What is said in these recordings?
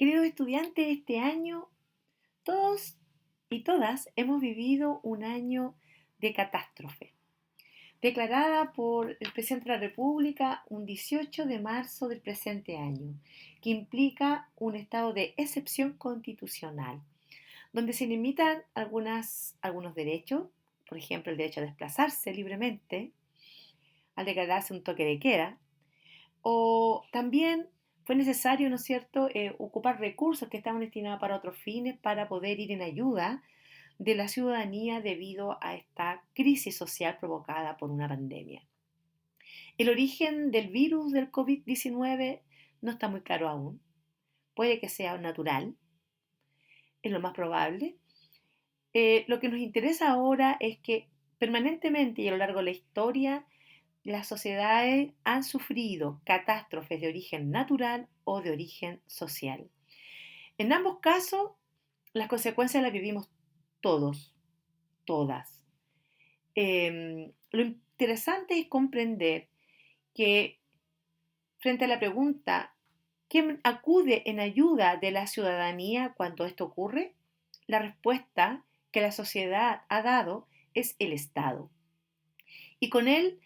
Queridos estudiantes, este año todos y todas hemos vivido un año de catástrofe, declarada por el presidente de la República un 18 de marzo del presente año, que implica un estado de excepción constitucional, donde se limitan algunos derechos, por ejemplo el derecho a desplazarse libremente, al declararse un toque de queda, o también fue necesario, ¿no es cierto?, ocupar recursos que estaban destinados para otros fines para poder ir en ayuda de la ciudadanía debido a esta crisis social provocada por una pandemia. El origen del virus del COVID-19 no está muy claro aún. Puede que sea natural, es lo más probable. Lo que nos interesa ahora es que permanentemente y a lo largo de la historia las sociedades han sufrido catástrofes de origen natural o de origen social. En ambos casos, las consecuencias las vivimos todos, todas. Lo interesante es comprender que frente a la pregunta, ¿quién acude en ayuda de la ciudadanía cuando esto ocurre? La respuesta que la sociedad ha dado es el Estado. Y con él,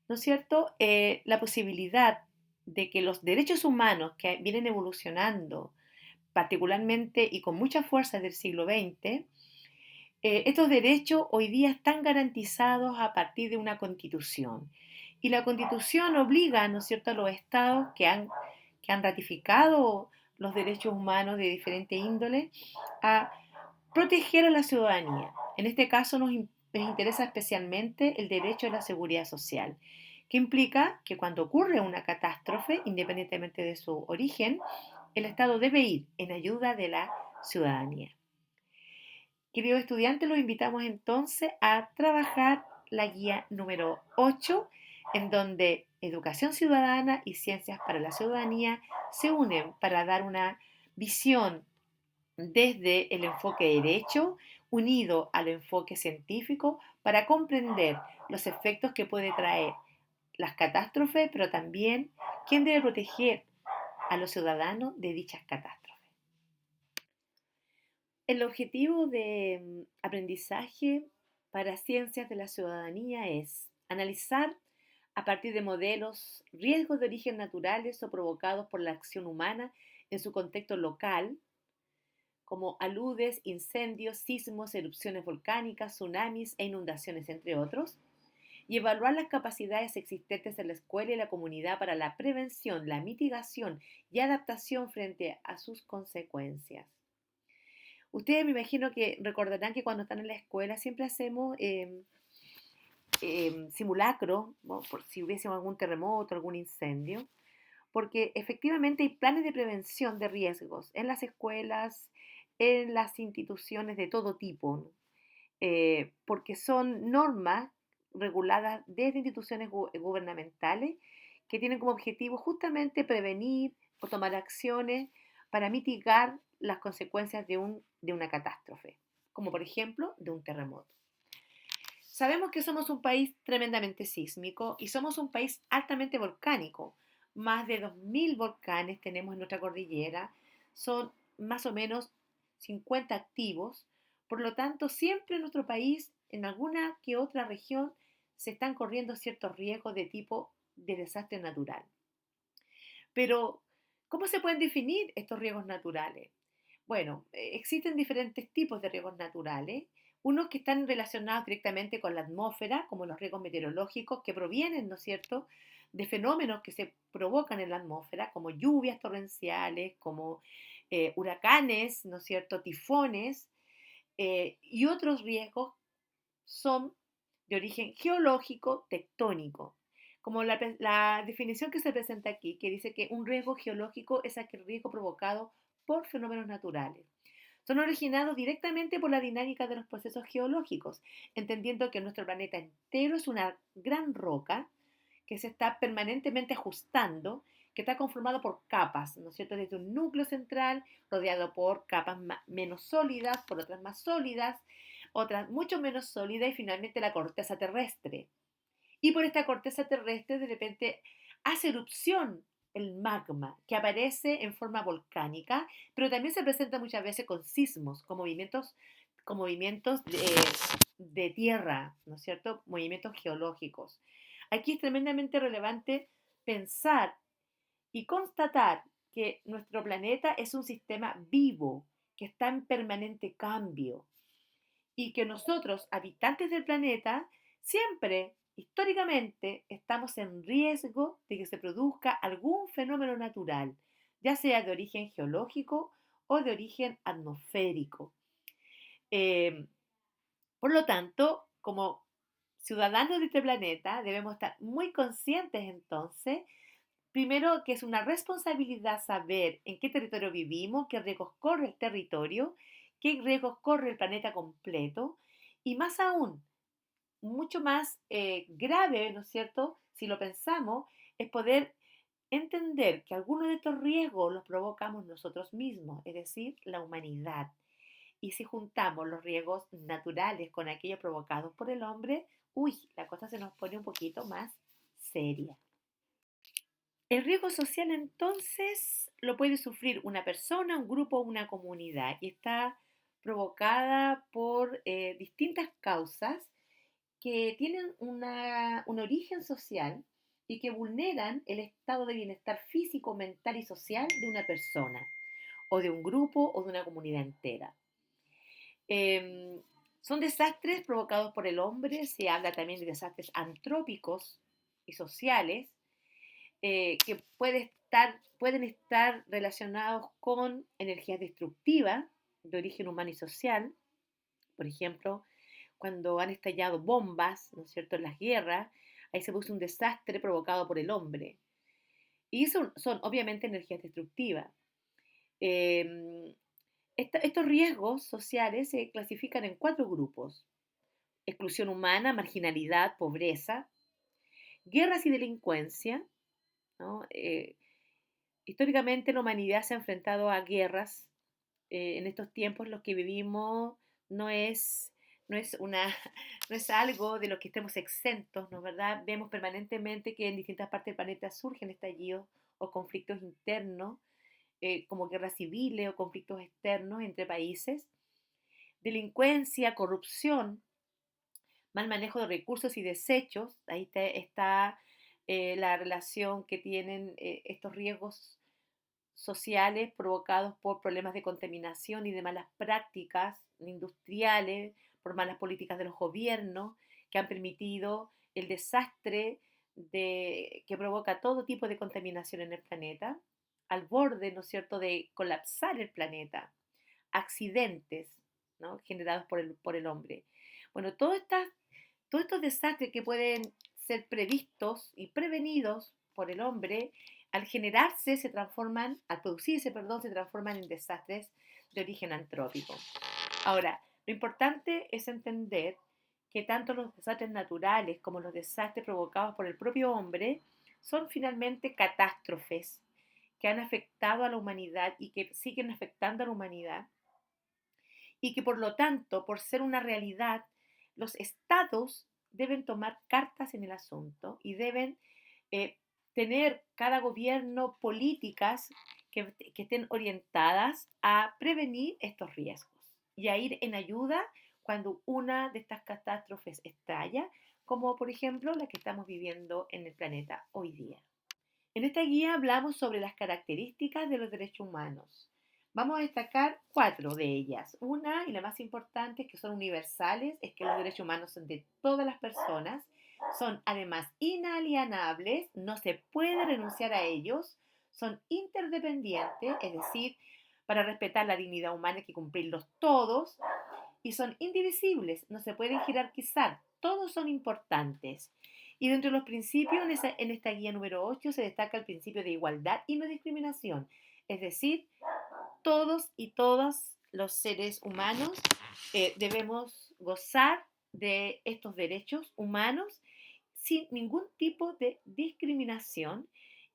¿no es cierto?, la posibilidad de que los derechos humanos que vienen evolucionando, particularmente y con mucha fuerza desde el siglo XX, estos derechos hoy día están garantizados a partir de una constitución. Y la constitución obliga, ¿no es cierto?, a los estados que han ratificado los derechos humanos de diferente índole a proteger a la ciudadanía. En este caso nos interesa especialmente el derecho a la seguridad social, que implica que cuando ocurre una catástrofe, independientemente de su origen, el Estado debe ir en ayuda de la ciudadanía. Queridos estudiantes, los invitamos entonces a trabajar la guía número 8, en donde educación ciudadana y ciencias para la ciudadanía se unen para dar una visión desde el enfoque de derecho unido al enfoque científico para comprender los efectos que puede traer las catástrofes, pero también quién debe proteger a los ciudadanos de dichas catástrofes. El objetivo de aprendizaje para ciencias de la ciudadanía es analizar a partir de modelos riesgos de origen naturales o provocados por la acción humana en su contexto local, como aludes, incendios, sismos, erupciones volcánicas, tsunamis e inundaciones, entre otros, y evaluar las capacidades existentes en la escuela y la comunidad para la prevención, la mitigación y adaptación frente a sus consecuencias. Ustedes me imagino que recordarán que cuando están en la escuela siempre hacemos simulacro, ¿no?, por si hubiese algún terremoto, algún incendio, porque efectivamente hay planes de prevención de riesgos en las escuelas, en las instituciones de todo tipo, ¿no? Porque son normas reguladas desde instituciones gubernamentales que tienen como objetivo justamente prevenir o tomar acciones para mitigar las consecuencias de una catástrofe, como por ejemplo de un terremoto. Sabemos que somos un país tremendamente sísmico y somos un país altamente volcánico. Más de 2000 volcanes tenemos en nuestra cordillera, son más o menos 50 activos, por lo tanto siempre en nuestro país, en alguna que otra región, se están corriendo ciertos riesgos de tipo de desastre natural. Pero, ¿cómo se pueden definir estos riesgos naturales? Bueno, existen diferentes tipos de riesgos naturales. Unos que están relacionados directamente con la atmósfera, como los riesgos meteorológicos que provienen, ¿no es cierto?, de fenómenos que se provocan en la atmósfera, como lluvias torrenciales, como huracanes, ¿no es cierto?, tifones, y otros riesgos son de origen geológico tectónico, como la definición que se presenta aquí, que dice que un riesgo geológico es aquel riesgo provocado por fenómenos naturales. Son originados directamente por la dinámica de los procesos geológicos, entendiendo que nuestro planeta entero es una gran roca que se está permanentemente ajustando, que está conformado por capas, ¿no es cierto?, desde un núcleo central rodeado por capas menos sólidas, por otras más sólidas, otras mucho menos sólidas y finalmente la corteza terrestre. Y por esta corteza terrestre de repente hace erupción el magma, que aparece en forma volcánica, pero también se presenta muchas veces con sismos, con movimientos de tierra, ¿no es cierto? Movimientos geológicos. Aquí es tremendamente relevante pensar y constatar que nuestro planeta es un sistema vivo, que está en permanente cambio y que nosotros, habitantes del planeta, siempre, históricamente, estamos en riesgo de que se produzca algún fenómeno natural, ya sea de origen geológico o de origen atmosférico. Eh, por lo tanto, como ciudadanos de este planeta, debemos estar muy conscientes entonces, primero que es una responsabilidad saber en qué territorio vivimos, qué riesgos corre el territorio, qué riesgos corre el planeta completo, y más aún, mucho más grave, ¿no es cierto? Si lo pensamos, es poder entender que algunos de estos riesgos los provocamos nosotros mismos, es decir, la humanidad. Y si juntamos los riesgos naturales con aquellos provocados por el hombre, uy, la cosa se nos pone un poquito más seria. El riesgo social entonces lo puede sufrir una persona, un grupo o una comunidad y está provocada por distintas causas que tienen un origen social y que vulneran el estado de bienestar físico, mental y social de una persona o de un grupo o de una comunidad entera. Em, Son desastres provocados por el hombre, se habla también de desastres antrópicos y sociales que pueden estar relacionados con energías destructivas de origen humano y social. Por ejemplo, cuando han estallado bombas, ¿no es cierto?, en las guerras, ahí se produce un desastre provocado por el hombre. Y eso son obviamente energías destructivas. Eh, Estos riesgos sociales se clasifican en cuatro grupos: exclusión humana, marginalidad, pobreza, guerras y delincuencia, ¿no? Históricamente la humanidad se ha enfrentado a guerras. En estos tiempos los que vivimos no es, no es, una, no es algo de lo que estemos exentos, ¿no es verdad? Vemos permanentemente que en distintas partes del planeta surgen estallidos o conflictos internos, como guerras civiles o conflictos externos entre países, delincuencia, corrupción, mal manejo de recursos y desechos. Ahí está la relación que tienen estos riesgos sociales provocados por problemas de contaminación y de malas prácticas industriales, por malas políticas de los gobiernos que han permitido el desastre que provoca todo tipo de contaminación en el planeta, al borde, ¿no es cierto?, de colapsar el planeta, accidentes, ¿no?, generados por el hombre. Bueno, todos estos desastres que pueden ser previstos y prevenidos por el hombre, al generarse al producirse, perdón, se transforman en desastres de origen antrópico. Ahora, lo importante es entender que tanto los desastres naturales como los desastres provocados por el propio hombre son finalmente catástrofes que han afectado a la humanidad y que siguen afectando a la humanidad y que por lo tanto, por ser una realidad, los estados deben tomar cartas en el asunto y deben eh, tener cada gobierno políticas que estén orientadas a prevenir estos riesgos y a ir en ayuda cuando una de estas catástrofes estalla, como por ejemplo la que estamos viviendo en el planeta hoy día. En esta guía hablamos sobre las características de los derechos humanos. Vamos a destacar cuatro de ellas. Una, y la más importante, es que son universales, es que los derechos humanos son de todas las personas, son además inalienables, no se puede renunciar a ellos, son interdependientes, es decir, para respetar la dignidad humana hay que cumplirlos todos, y son indivisibles, no se pueden jerarquizar, todos son importantes. Y dentro de los principios, en esta guía número 8 se destaca el principio de igualdad y no discriminación, es decir, todos y todas los seres humanos debemos gozar de estos derechos humanos sin ningún tipo de discriminación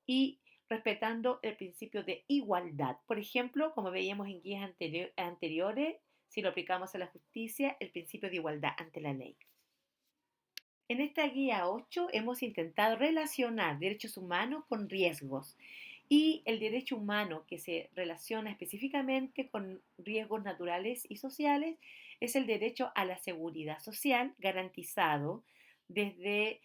y respetando el principio de igualdad. Por ejemplo, como veíamos en guías anteriores, si lo aplicamos a la justicia, el principio de igualdad ante la ley. En esta guía 8 hemos intentado relacionar derechos humanos con riesgos Y el derecho humano que se relaciona específicamente con riesgos naturales y sociales es el derecho a la seguridad social garantizado desde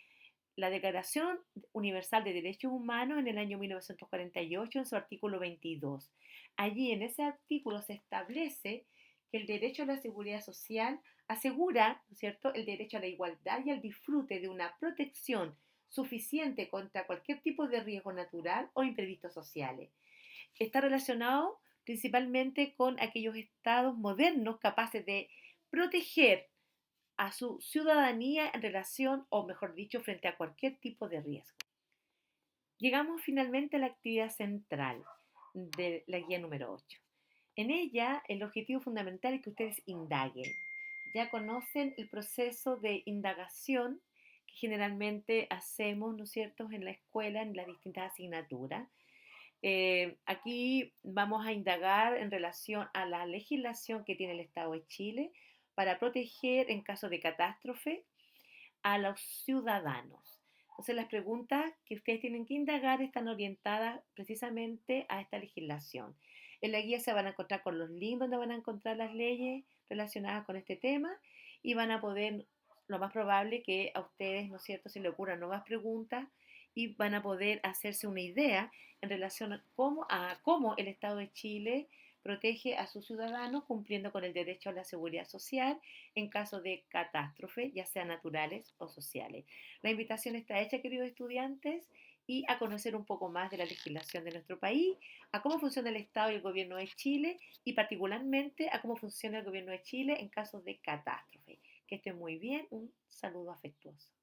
la Declaración Universal de Derechos Humanos en el año 1948 en su artículo 22. Allí en ese artículo se establece que el derecho a la seguridad social asegura, ¿no es cierto?, el derecho a la igualdad y al disfrute de una protección suficiente contra cualquier tipo de riesgo natural o imprevistos sociales. Está relacionado principalmente con aquellos estados modernos capaces de proteger a su ciudadanía en relación, o mejor dicho, frente a cualquier tipo de riesgo. Llegamos finalmente a la actividad central de la guía número 8. En ella, el objetivo fundamental es que ustedes indaguen. Ya conocen el proceso de indagación que generalmente hacemos, ¿no es cierto?, en la escuela, en las distintas asignaturas. Aquí vamos a indagar en relación a la legislación que tiene el Estado de Chile para proteger en caso de catástrofe a los ciudadanos. Entonces las preguntas que ustedes tienen que indagar están orientadas precisamente a esta legislación. En la guía se van a encontrar con los links donde van a encontrar las leyes relacionadas con este tema y van a poder, lo más probable que a ustedes, ¿no es cierto?, se les ocurran nuevas preguntas y van a poder hacerse una idea en relación a cómo el Estado de Chile protege a sus ciudadanos cumpliendo con el derecho a la seguridad social en caso de catástrofe, ya sean naturales o sociales. La invitación está hecha, queridos estudiantes, y a conocer un poco más de la legislación de nuestro país, a cómo funciona el Estado y el gobierno de Chile y particularmente a cómo funciona el gobierno de Chile en casos de catástrofe. Que estén muy bien, un saludo afectuoso.